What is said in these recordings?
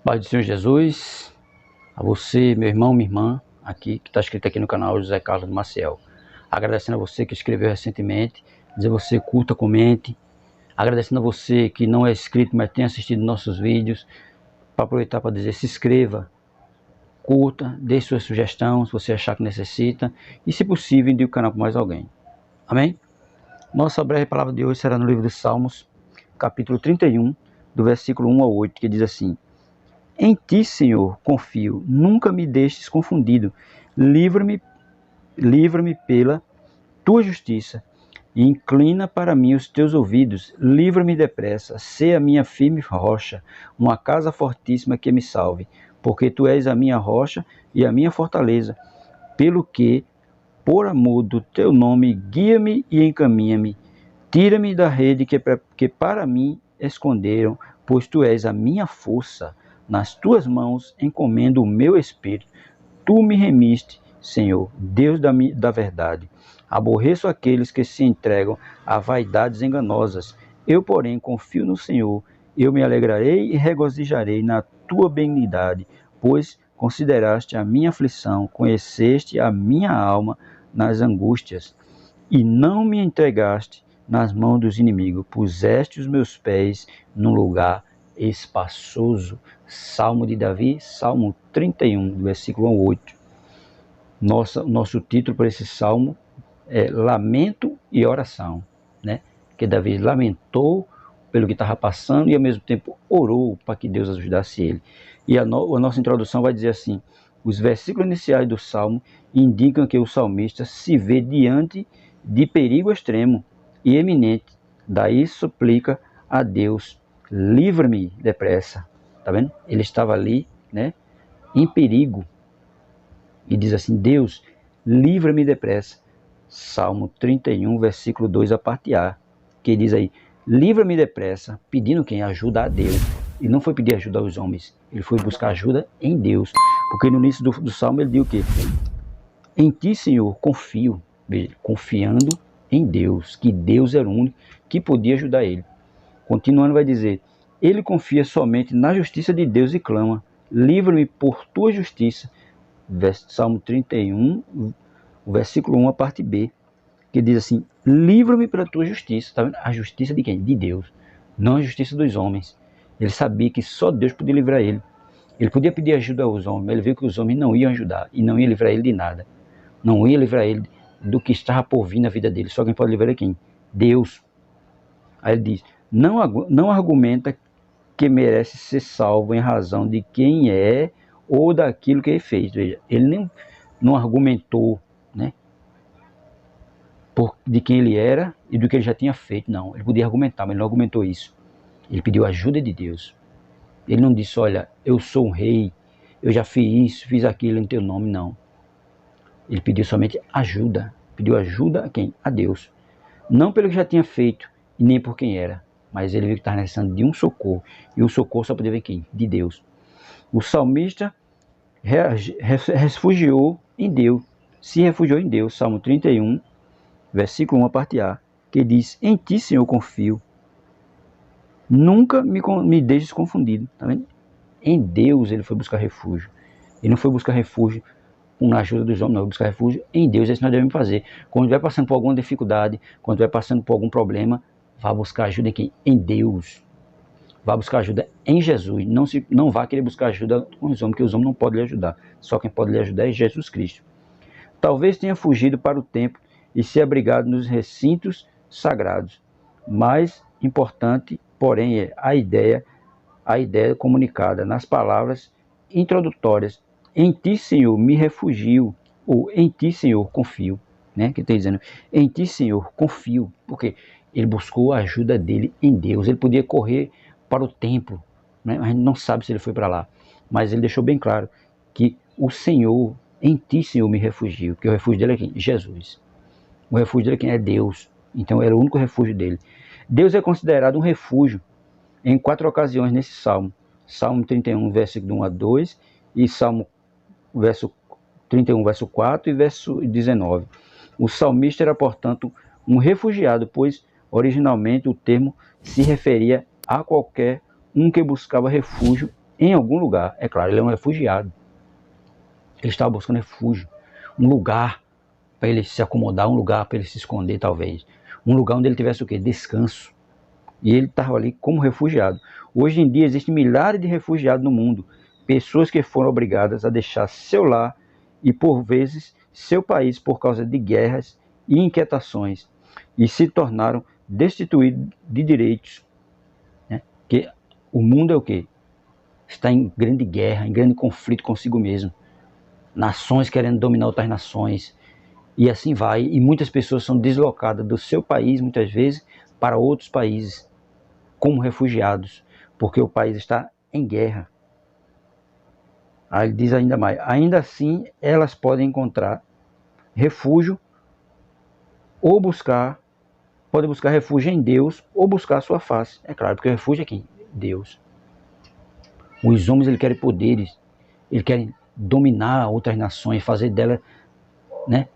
Paz do Senhor Jesus, a você, meu irmão, minha irmã, aqui, que está escrito aqui no canal José Carlos Maciel. Agradecendo a você que escreveu recentemente, dizer você curta, comente. Agradecendo a você que não é inscrito, mas tem assistido nossos vídeos. Para aproveitar para dizer, se inscreva, curta, deixe sua sugestão, se você achar que necessita. E se possível, indique o canal para mais alguém. Amém? Nossa breve palavra de hoje será no livro dos Salmos, capítulo 31, do versículo 1 ao 8, que diz assim: Em ti, Senhor, confio, nunca me deixes confundido. Livra-me pela tua justiça e inclina para mim os teus ouvidos. Livra-me depressa, sê a minha firme rocha, uma casa fortíssima que me salve, porque tu és a minha rocha e a minha fortaleza. Pelo que, por amor do teu nome, guia-me e encaminha-me. Tira-me da rede que para mim esconderam, pois tu és a minha força. Nas tuas mãos encomendo o meu espírito. Tu me remiste, Senhor, Deus da verdade. Aborreço aqueles que se entregam a vaidades enganosas. Eu, porém, confio no Senhor. Eu me alegrarei e regozijarei na tua benignidade, pois consideraste a minha aflição, conheceste a minha alma nas angústias, e não me entregaste nas mãos dos inimigos. Puseste os meus pés num lugar espaçoso. Salmo de Davi, Salmo 31, do versículo 1 ao 8. Nosso título para esse salmo é Lamento e Oração, né? Que Davi lamentou pelo que estava passando e ao mesmo tempo orou para que Deus ajudasse ele. E a nossa introdução vai dizer assim: os versículos iniciais do salmo indicam que o salmista se vê diante de perigo extremo e eminente. Daí suplica a Deus: livra-me depressa. Tá vendo? Ele estava ali, né, em perigo. E diz assim: Deus, livra-me depressa. Salmo 31, versículo 2, a parte A, que diz aí: livra-me depressa, pedindo quem? Ajuda a Deus. E não foi pedir ajuda aos homens, ele foi buscar ajuda em Deus. Porque no início do salmo ele diz o quê? Em ti, Senhor, confio. Veja, confiando em Deus, que Deus era o único que podia ajudar ele. Continuando vai dizer: ele confia somente na justiça de Deus e clama: livra-me por tua justiça. Salmo 31, o versículo 1, a parte B, que diz assim: livra-me pela tua justiça. Tá vendo? A justiça de quem? De Deus, não a justiça dos homens. Ele sabia que só Deus podia livrar ele. Ele podia pedir ajuda aos homens, mas ele viu que os homens não iam ajudar e não iam livrar ele de nada. Não ia livrar ele do que estava por vir na vida dele. Só quem pode livrar é quem? Deus. Aí ele diz: não argumenta que merece ser salvo em razão de quem é ou daquilo que ele fez. Veja, ele nem não argumentou, né, de quem ele era e do que ele já tinha feito. Não, ele podia argumentar, mas ele não argumentou isso. Ele pediu ajuda de Deus. Ele não disse: olha, eu sou um rei, eu já fiz isso, fiz aquilo em teu nome. Não. Ele pediu somente ajuda. Pediu ajuda a quem? A Deus. Não pelo que já tinha feito e nem por quem era, mas ele viu que estava necessitando de um socorro. E o socorro só podia vir quem? De Deus. O salmista refugiou em Deus. Se refugiou em Deus. Salmo 31, versículo 1, a parte A, que diz: em ti, Senhor, confio. Nunca me deixes confundido. Tá vendo? Em Deus ele foi buscar refúgio. Ele não foi buscar refúgio com a ajuda dos homens, não. Ele foi buscar refúgio em Deus. É isso que nós devemos fazer. Quando estiver passando por alguma dificuldade, quando estiver passando por algum problema, vá buscar ajuda em quem? Em Deus. Vá buscar ajuda em Jesus. Não vá querer buscar ajuda com os homens, porque os homens não podem lhe ajudar. Só quem pode lhe ajudar é Jesus Cristo. Talvez tenha fugido para o templo e se abrigado nos recintos sagrados. Mais importante, porém, é a ideia comunicada nas palavras introdutórias: em ti, Senhor, me refugio, ou em ti, Senhor, confio, né? Que está dizendo: em ti, Senhor, confio, porque ele buscou a ajuda dele em Deus. Ele podia correr para o templo, né? A gente não sabe se ele foi para lá, mas ele deixou bem claro que o Senhor, em ti, Senhor, me refugio, porque o refúgio dele é quem? Jesus. O refúgio dele é quem? É Deus. Então era o único refúgio dele. Deus é considerado um refúgio em 4 ocasiões nesse salmo. Salmo 31, versículo 1 a 2, e Salmo 31, verso 4 e verso 19. O salmista era, portanto, um refugiado, pois originalmente o termo se referia a qualquer um que buscava refúgio em algum lugar. É claro, ele é um refugiado. Ele estava buscando refúgio, um lugar para ele se acomodar, um lugar para ele se esconder, talvez. Um lugar onde ele tivesse o quê? Descanso. E ele estava ali como refugiado. Hoje em dia existem milhares de refugiados no mundo. Pessoas que foram obrigadas a deixar seu lar e, por vezes, seu país por causa de guerras e inquietações. E se tornaram destituídos de direitos. Né? Porque o mundo é o quê? Está em grande guerra, em grande conflito consigo mesmo. Nações querendo dominar outras nações. E assim vai. E muitas pessoas são deslocadas do seu país, muitas vezes, para outros países, como refugiados, porque o país está em guerra. Aí ele diz ainda mais: ainda assim, elas podem encontrar refúgio ou podem buscar refúgio em Deus ou buscar a sua face. É claro, porque o refúgio é quem? Deus. Os homens, eles querem poderes, eles querem dominar outras nações, fazer delas, né,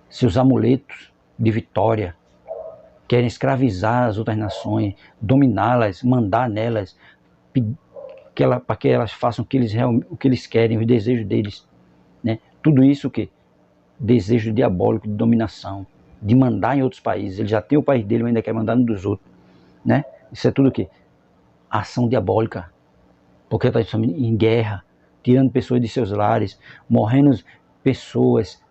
seus amuletos de vitória. Querem escravizar as outras nações, dominá-las, mandar nelas, para que elas façam o que eles querem, os desejos deles. Né? Tudo isso o quê? Desejo diabólico de dominação, de mandar em outros países. Ele já tem o país dele, mas ainda quer mandar no dos outros. Né? Isso é tudo o quê? Ação diabólica. Porque está em guerra, tirando pessoas de seus lares, morrendo pessoas,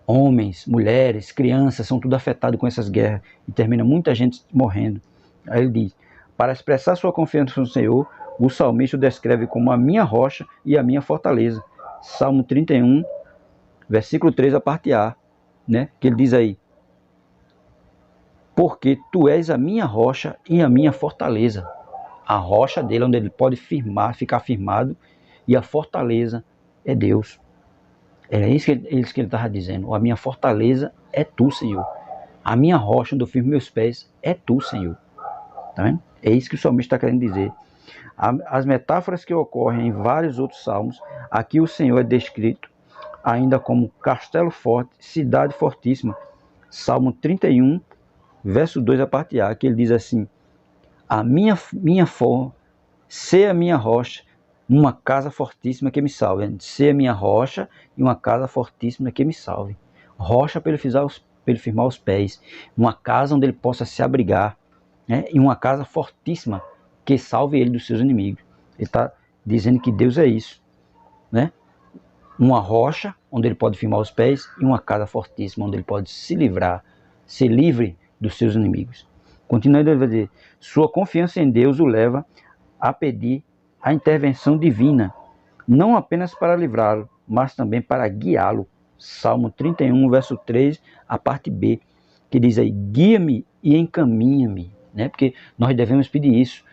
homens, mulheres, crianças, são tudo afetados com essas guerras. E termina muita gente morrendo. Aí ele diz: para expressar sua confiança no Senhor, o salmista o descreve como a minha rocha e a minha fortaleza. Salmo 31, versículo 3, a parte A, né? Que ele diz aí: porque tu és a minha rocha e a minha fortaleza. A rocha dele, onde ele pode ficar firmado, e a fortaleza é Deus. É isso que ele estava dizendo: a minha fortaleza é tu, Senhor. A minha rocha, onde eu firmo meus pés, é tu, Senhor. Tá vendo? É isso que o salmista está querendo dizer. As metáforas que ocorrem em vários outros salmos, aqui o Senhor é descrito ainda como castelo forte, cidade fortíssima. Salmo 31, verso 2, a parte A, que ele diz assim: a minha forma, ser a minha rocha, uma casa fortíssima que me salve. Ser a minha rocha e uma casa fortíssima que me salve. Rocha para ele firmar os pés, uma casa onde ele possa se abrigar, né? E uma casa fortíssima que salve ele dos seus inimigos. Ele está dizendo que Deus é isso, né? Uma rocha onde ele pode firmar os pés e uma casa fortíssima onde ele pode se livrar, ser livre dos seus inimigos. Continuando, ele vai dizer: sua confiança em Deus o leva a pedir a intervenção divina, não apenas para livrá-lo, mas também para guiá-lo. Salmo 31, verso 3, a parte B, que diz aí: guia-me e encaminha-me, né? Porque nós devemos pedir isso,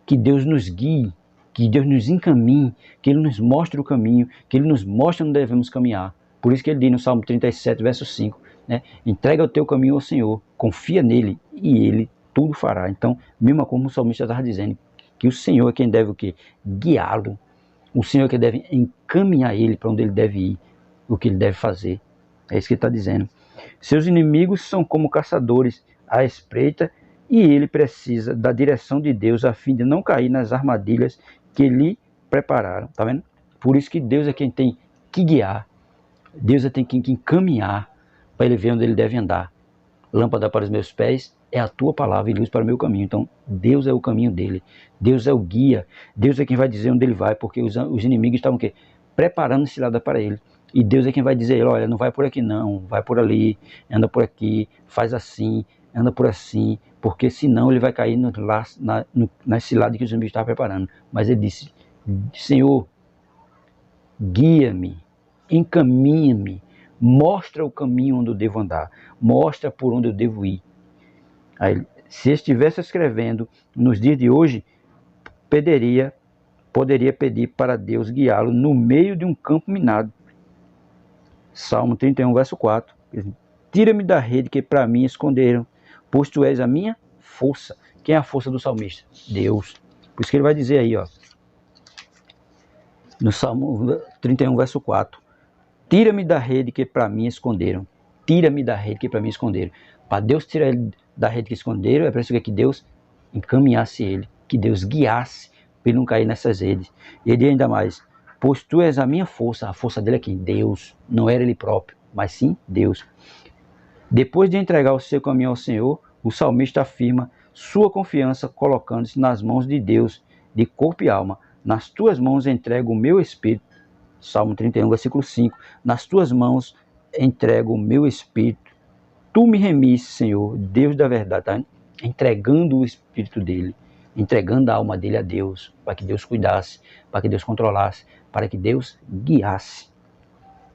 que Deus nos guie, que Deus nos encaminhe, que Ele nos mostre o caminho, que Ele nos mostre onde devemos caminhar. Por isso que ele diz no Salmo 37, verso 5, né? Entrega o teu caminho ao Senhor, confia nele e Ele tudo fará. Então, mesmo como o salmista estava dizendo, que o Senhor é quem deve o quê? Guiá-lo. O Senhor é quem deve encaminhar ele para onde ele deve ir, o que ele deve fazer. É isso que ele está dizendo. Seus inimigos são como caçadores à espreita, e ele precisa da direção de Deus a fim de não cair nas armadilhas que lhe prepararam. Tá vendo? Por isso que Deus é quem tem que guiar. Deus é quem tem que encaminhar para ele ver onde ele deve andar. Lâmpada para os meus pés é a tua palavra e luz para o meu caminho. Então, Deus é o caminho dele. Deus é o guia. Deus é quem vai dizer onde ele vai, porque os inimigos estavam o quê? Preparando cilada para ele. E Deus é quem vai dizer: olha, não vai por aqui não, vai por ali, anda por aqui, faz assim, anda por assim, porque senão ele vai cair nas ciladas que os inimigos estavam preparando. Mas ele disse: Senhor, guia-me, encaminha-me, mostra o caminho onde eu devo andar, mostra por onde eu devo ir. Aí, se estivesse escrevendo nos dias de hoje, poderia pedir para Deus guiá-lo no meio de um campo minado. Salmo 31, verso 4. Tira-me da rede que para mim esconderam, pois tu és a minha força. Quem é a força do salmista? Deus. Por isso que ele vai dizer aí, ó, no Salmo 31, verso 4. Tira-me da rede que para mim esconderam. Tira-me da rede que para mim esconderam. Para Deus tirar ele da rede que esconderam, é preciso que Deus encaminhasse ele, que Deus guiasse para ele não cair nessas redes. Ele ainda mais, pois tu és a minha força. A força dele é quem? Deus. Não era ele próprio, mas sim Deus. Depois de entregar o seu caminho ao Senhor, o salmista afirma sua confiança colocando-se nas mãos de Deus, de corpo e alma. Nas tuas mãos entrego o meu espírito. Salmo 31, versículo 5. Nas tuas mãos entrego o meu espírito. Tu me remiste, Senhor, Deus da verdade. Tá? Entregando o espírito dele, entregando a alma dele a Deus, para que Deus cuidasse, para que Deus controlasse, para que Deus guiasse.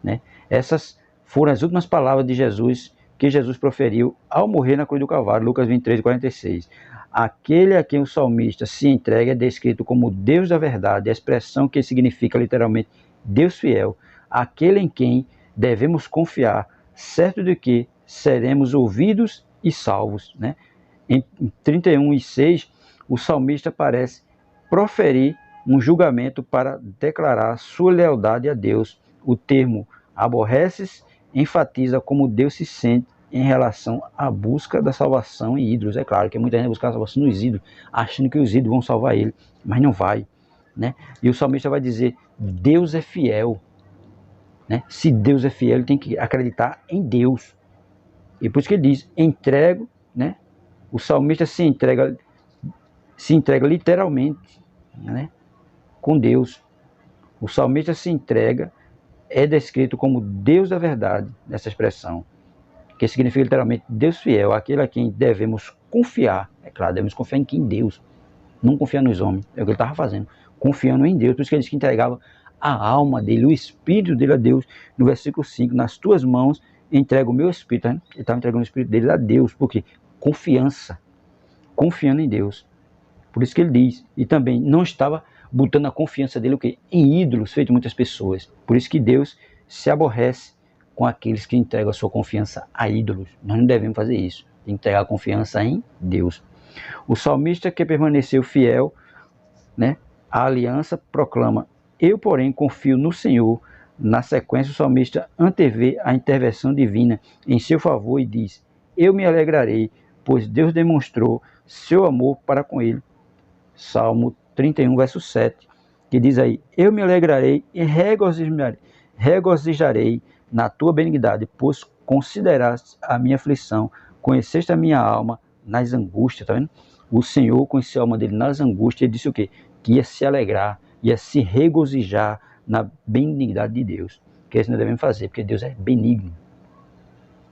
Né? Essas foram as últimas palavras de Jesus, que Jesus proferiu ao morrer na cruz do Calvário, Lucas 23, 46. Aquele a quem o salmista se entrega é descrito como Deus da verdade, a expressão que significa literalmente Deus fiel, aquele em quem devemos confiar, certo de que seremos ouvidos e salvos. Né? Em 31:6, o salmista parece proferir um julgamento para declarar sua lealdade a Deus. O termo aborreces enfatiza como Deus se sente em relação à busca da salvação em ídolos. É claro que muita gente busca a salvação nos ídolos, achando que os ídolos vão salvar ele, mas não vai. Né? E o salmista vai dizer, Deus é fiel. Né? Se Deus é fiel, ele tem que acreditar em Deus. E por isso que ele diz, entrego, né? O salmista se entrega literalmente, né? Com Deus. O salmista se entrega, é descrito como Deus da verdade, nessa expressão, que significa literalmente Deus fiel, aquele a quem devemos confiar. É claro, devemos confiar em quem? Deus. Não confiar nos homens, é o que ele estava fazendo, confiando em Deus. Por isso que ele disse que entregava a alma dele, o espírito dele a Deus. No versículo 5, nas tuas mãos entrego o meu espírito. Né? Ele estava entregando o espírito dele a Deus, porque confiança, confiando em Deus. Por isso que ele diz, e também não estava botando a confiança dele o quê? Em ídolos feitos muitas pessoas. Por isso que Deus se aborrece com aqueles que entregam a sua confiança a ídolos. Nós não devemos fazer isso, entregar a confiança em Deus. O salmista que permaneceu fiel, né, à aliança proclama, eu porém confio no Senhor. Na sequência o salmista antevê a intervenção divina em seu favor e diz, eu me alegrarei, pois Deus demonstrou seu amor para com ele. Salmo 31, verso 7, que diz aí, eu me alegrarei e regozijarei na tua benignidade, pois consideraste a minha aflição, conheceste a minha alma nas angústias, tá vendo? O Senhor conheceu a alma dele nas angústias e disse o quê? Que ia se alegrar, ia se regozijar na benignidade de Deus. Que é isso que nós devemos fazer, porque Deus é benigno.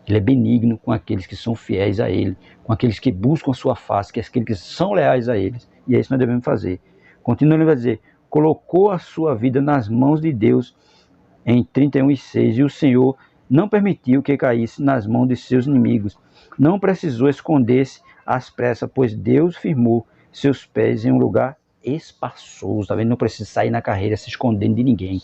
Ele é benigno com aqueles que são fiéis a Ele, com aqueles que buscam a sua face, que aqueles que são leais a eles. E é isso que nós devemos fazer. Continua, ele vai dizer, colocou a sua vida nas mãos de Deus em 31:6, e o Senhor não permitiu que caísse nas mãos de seus inimigos. Não precisou esconder-se às pressas, pois Deus firmou seus pés em um lugar espaçoso. Tá vendo? Não precisa sair na carreira se escondendo de ninguém,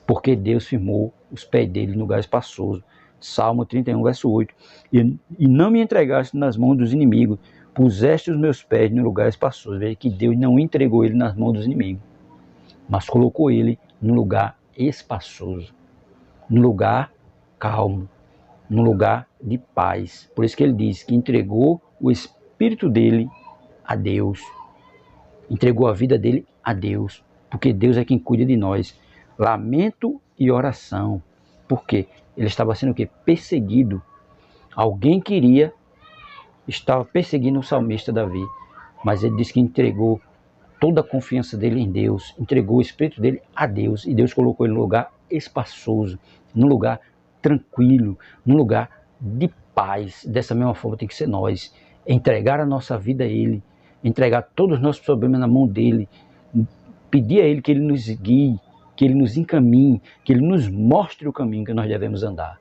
porque Deus firmou os pés dele em lugar espaçoso. Salmo 31, verso 8. E não me entregaste nas mãos dos inimigos, puseste os meus pés no lugar espaçoso. Veja que Deus não entregou ele nas mãos dos inimigos, mas colocou ele num lugar espaçoso, num lugar calmo, num lugar de paz. Por isso que ele diz que entregou o espírito dele a Deus, entregou a vida dele a Deus, porque Deus é quem cuida de nós. Lamento e oração. Por quê? Ele estava sendo o quê? Perseguido. Alguém estava perseguindo o salmista Davi, mas ele disse que entregou toda a confiança dele em Deus, entregou o espírito dele a Deus, e Deus colocou ele num lugar espaçoso, num lugar tranquilo, num lugar de paz. Dessa mesma forma tem que ser nós, entregar a nossa vida a Ele, entregar todos os nossos problemas na mão dele, pedir a Ele que Ele nos guie, que Ele nos encaminhe, que Ele nos mostre o caminho que nós devemos andar.